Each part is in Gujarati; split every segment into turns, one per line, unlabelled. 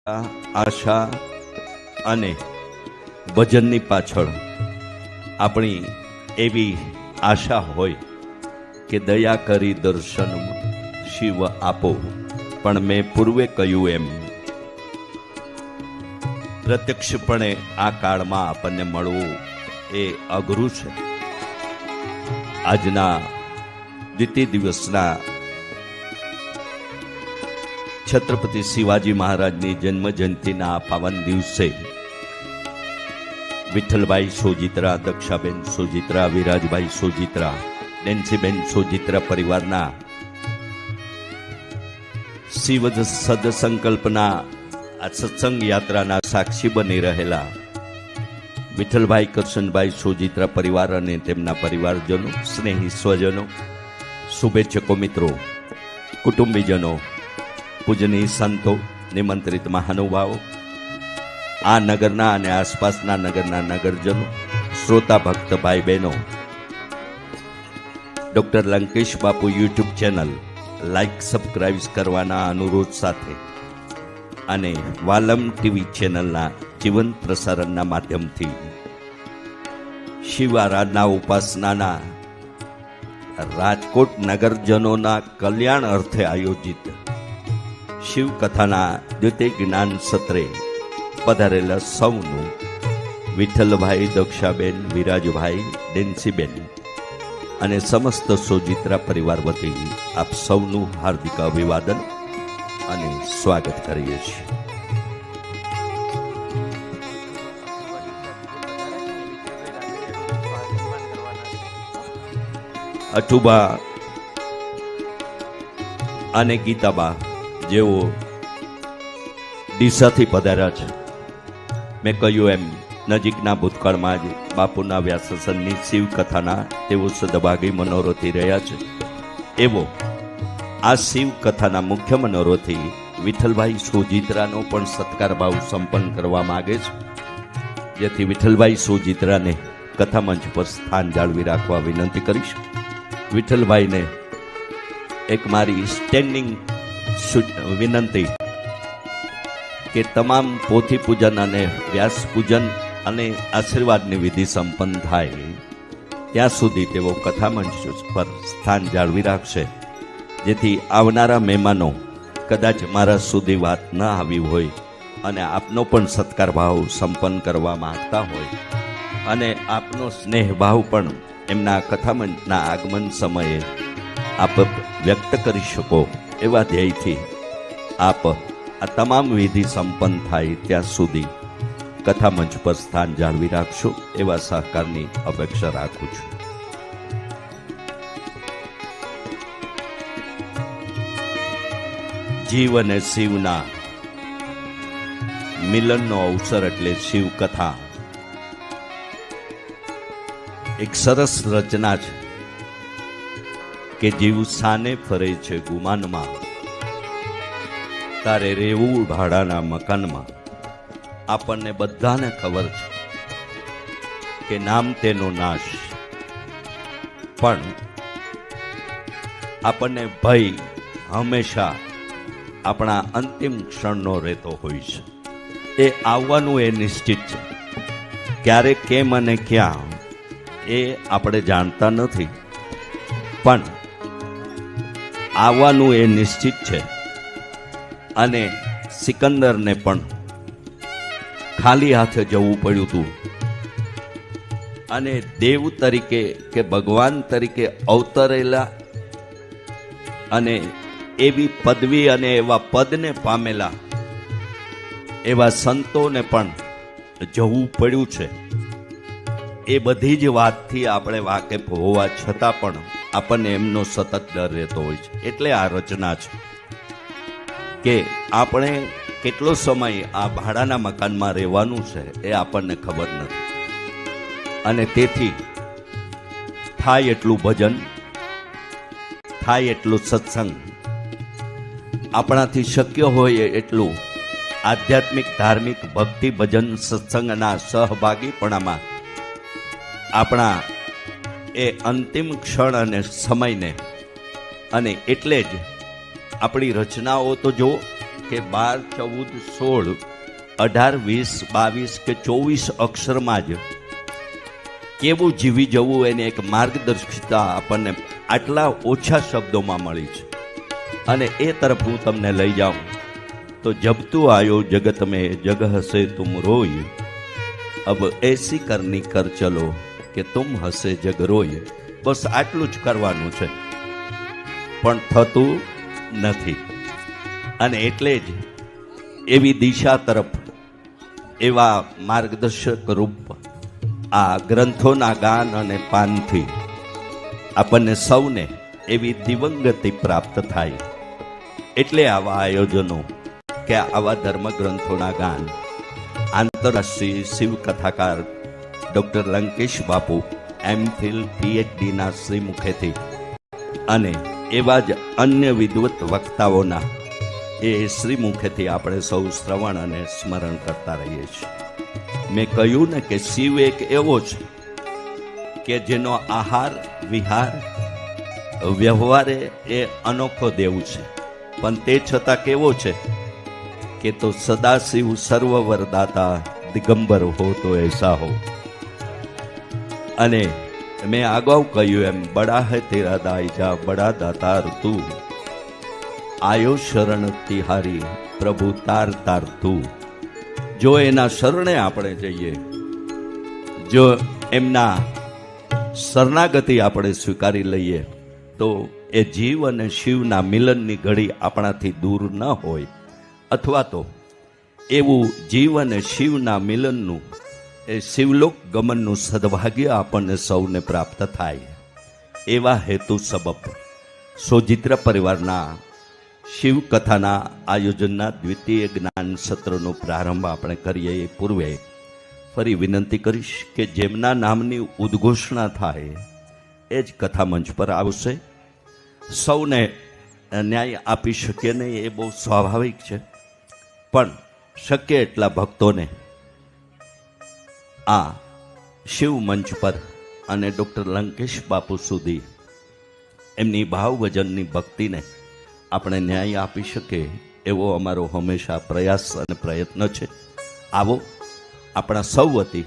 આશા અને ભજનની પાછળ આપણી એવી આશા હોય કે દયા કરી દર્શન શિવ આપો, પણ મેં પૂર્વે કહ્યું એમ પ્રત્યક્ષપણે આ કાળમાં આપણને મળવું એ અઘરું છે. આજના દ્વિતીય દિવસના છત્રપતિ શિવાજી મહારાજની જન્મ જયંતિના પાવન દિવસે વિઠ્ઠલભાઈ સોજિત્રા, દક્ષાબેન સોજિત્રા, વિરાજભાઈ સોજિત્રા, ડેન્સીબેન સોજિત્રા પરિવારના શિવ સદસંકલ્પના આ સત્સંગ યાત્રાના સાક્ષી બની રહેલા વિઠ્ઠલભાઈ કરશનભાઈ સોજિત્રા પરિવાર અને તેમના પરિવારજનો, સ્નેહી સ્વજનો, શુભેચ્છકો મિત્રો, કુટુંબીજનો, પૂજનીય સંતો, નિમંત્રિત મહાનુભાવો, આ નગરના અને આસપાસના નગરના નગરજનો, શ્રોતા ભક્ત ભાઈ બહેનો, ડોક્ટર લંકેશ બાપુ યુટ્યુબ ચેનલ લાઈક સબસ્ક્રાઇબ કરવાના અનુરોધ સાથે અને વાલમ ટીવી ચેનલના જીવંત પ્રસારણના માધ્યમથી શિવ આરાધના ઉપાસનાના રાજકોટ નગરજનોના કલ્યાણ અર્થે આયોજિત શિવ કથાના દ્વિતીય જ્ઞાન સત્રે પધારેલા સૌનું વિઠ્ઠલભાઈ, દક્ષાબેન, વિરાજભાઈ, ડેન્સીબેન અને સમસ્ત સોજિત્રા પરિવાર વતી આપ સૌનું હાર્દિક અભિવાદન અને સ્વાગત કરીએ છીએ. અઠુબા અને ગીતાબા જેઓ ડીસાથી પધાર્યા છે, મેં કહ્યું એમ નજીકના ભૂતકાળમાં જ બાપુના વ્યાસસનની શિવ કથાના તેઓ સદભાગી મનોરથી રહ્યા છે. એવો આ શિવ કથાના મુખ્ય મનોરથી વિઠ્ઠલભાઈ સોજિત્રાનો પણ સત્કાર ભાવ સંપન્ન કરવા માગે છે, જેથી વિઠ્ઠલભાઈ સોજિત્રાને કથા મંચ પર સ્થાન જાળવી રાખવા વિનંતી કરીશ. વિઠ્ઠલભાઈને એક મારી સ્ટેન્ડિંગ વિનંતી કે તમામ પોથી પૂજન અને વ્યાસ પૂજન અને આશીર્વાદની વિધિ સંપન્ન થાય ત્યાં સુધી તેઓ કથા મંચ પર સ્થાન જાળવી રાખશે, જેથી આવનારા મહેમાનો કદાચ મારા સુધી વાત ન આવી હોય અને આપનો પણ સત્કાર ભાવ સંપન્ન કરવા માંગતા હોય અને આપનો સ્નેહ ભાવ પણ એમના કથા મંચના આગમન સમયે આપ વ્યક્ત કરી શકો એવા ધ્યેયથી આપ આ તમામ વિધિ સંપન્ન થાય ત્યાં સુધી કથા મંચ પર સ્થાન જાળવી રાખશો એવા સહકારની અપેક્ષા રાખું છું. જીવ અને શિવના મિલનનો અવસર એટલે શિવ કથા એક સરસ રચના છે કે જીવ સાને ફરે છે ગુમાનમાં, તારે રેવું ભાડાના મકાનમાં. આપણને બધાને ખબર છે કે નામ તેનો નાશ, પણ આપણને ભય હંમેશા આપણા અંતિમ ક્ષણનો રહેતો હોય છે. એ આવવાનું એ નિશ્ચિત છે, ક્યારે, કેમ અને ક્યાં એ આપણે જાણતા નથી, પણ આવવાનું એ નિશ્ચિત છે. અને સિકંદરને પણ ખાલી હાથે જવું પડ્યું હતું અને દેવ તરીકે કે ભગવાન તરીકે અવતરેલા અને એવી પદવી અને એવા પદને પામેલા એવા સંતોને પણ જવું પડ્યું છે. એ બધી જ વાતથી આપણે વાકેફ હોવા છતાં પણ આપણને એમનો સતત ડર રહેતો હોય છે. એટલે આ રચના છે કે આપણે કેટલો સમય આ ભાડાના મકાનમાં રહેવાનું છે એ આપણને ખબર નથી, અને તેથી થાય એટલું ભજન, થાય એટલું સત્સંગ, આપણાથી શક્ય હોય એટલું આધ્યાત્મિક, ધાર્મિક, ભક્તિ, ભજન, સત્સંગના સહભાગીપણામાં આપણા એ અંતિમ ક્ષણ અને સમયને, અને એટલે જ આપણી રચનાઓ તો જો કે 12, 14, 16, 18, 20, 22 કે 24 અક્ષરમાં જ કેવું જીવી જવું એની એક માર્ગદર્શિતા આપણને આટલા ઓછા શબ્દોમાં મળી છે. અને એ તરફ હું તમને લઈ જાઉં તો જબતું આયો જગત મેં જગ હસે તુમ રોય, અબ એસી કરની કર ચલો કે તુમ હસે જગ રોય. બસ આટલું જ કરવાનું છે, પણ થતું નથી. અને એટલે જ એવી દિશા તરફ, એવા માર્ગદર્શક રૂપ આ ગ્રંથોના ગાન અને પાનથી આપણને સૌને એવી દિવંગતિ પ્રાપ્ત થાય. એટલે આવા આયોજનો કે આવા ધર્મ ગ્રંથોના ગાન આંતરરાષ્ટ્રીય શિવ કથાકાર ડૉક્ટર લંકેશ બાપુ એમફિલ પીએચડીના શ્રી મુખેથી અને એવા જ અન્ય વિદ્વત વક્તાઓના એ શ્રી મુખેથી આપણે સૌ શ્રવણ અને સ્મરણ કરતા રહીએ છીએ. મેં કહ્યું ને કે શિવ એક એવો છે કે જેનો આહાર વિહાર વ્યવહારે એ અનોખો દેવ છે, પણ તે છતાં કેવો છે કે તો સદાશિવ સર્વ વરદાતા દિગંબર હો તો એસા હો. અને મેં અગાઉ કહ્યું એમ, બડા હૈ તેરા દાઈજા બડા દાતાર તું, આયો શરણ તિહારી પ્રભુ તાર તાર તું. જો એના શરણે આપણે જઈએ, જો એમના શરણાગતિ આપણે સ્વીકારી લઈએ, તો એ જીવ અને શિવના મિલનની ઘડી આપણાથી દૂર ન હોય, અથવા તો એવું જીવ અને શિવના મિલનનું, એ શિવલોક ગમનનું સદભાગ્ય આપણને સૌને પ્રાપ્ત થાય. એવા હેતુ સબબ સોજિત્ર પરિવારના શિવ કથાના આયોજનના દ્વિતીય જ્ઞાન સત્રનો પ્રારંભ આપણે કરીએ એ પૂર્વે ફરી વિનંતી કરીશ કે જેમના નામની ઉદ્ઘોષણા થાય એ જ કથા મંચ પર આવશે. સૌને ન્યાય આપી શકીએ નહીં એ બહુ સ્વાભાવિક છે, પણ શક્ય એટલા ભક્તોને આ શિવ મંચ પર અને ડૉક્ટર લંકેશ બાપુ સુધી એમની ભાવભજનની ભક્તિને આપણે ન્યાય આપી શકીએ એવો અમારો હંમેશા પ્રયાસ અને પ્રયત્ન છે. આવો આપણા સૌ વતી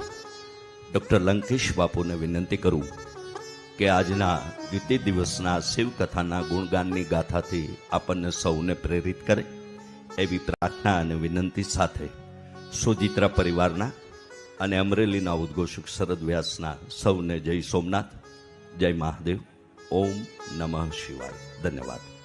ડૉક્ટર લંકેશ બાપુને વિનંતી કરું કે આજના દ્વિતીય દિવસના શિવકથાના ગુણગાનની ગાથાથી આપણને સૌને પ્રેરિત કરે એવી પ્રાર્થના અને વિનંતી સાથે સોજિત્રા પરિવારના અને અમરેલીના ઉદ્ઘોષક શરદ વ્યાસના સૌને જય સોમનાથ, જય મહાદેવ, ઓમ નમઃ શિવાય. ધન્યવાદ.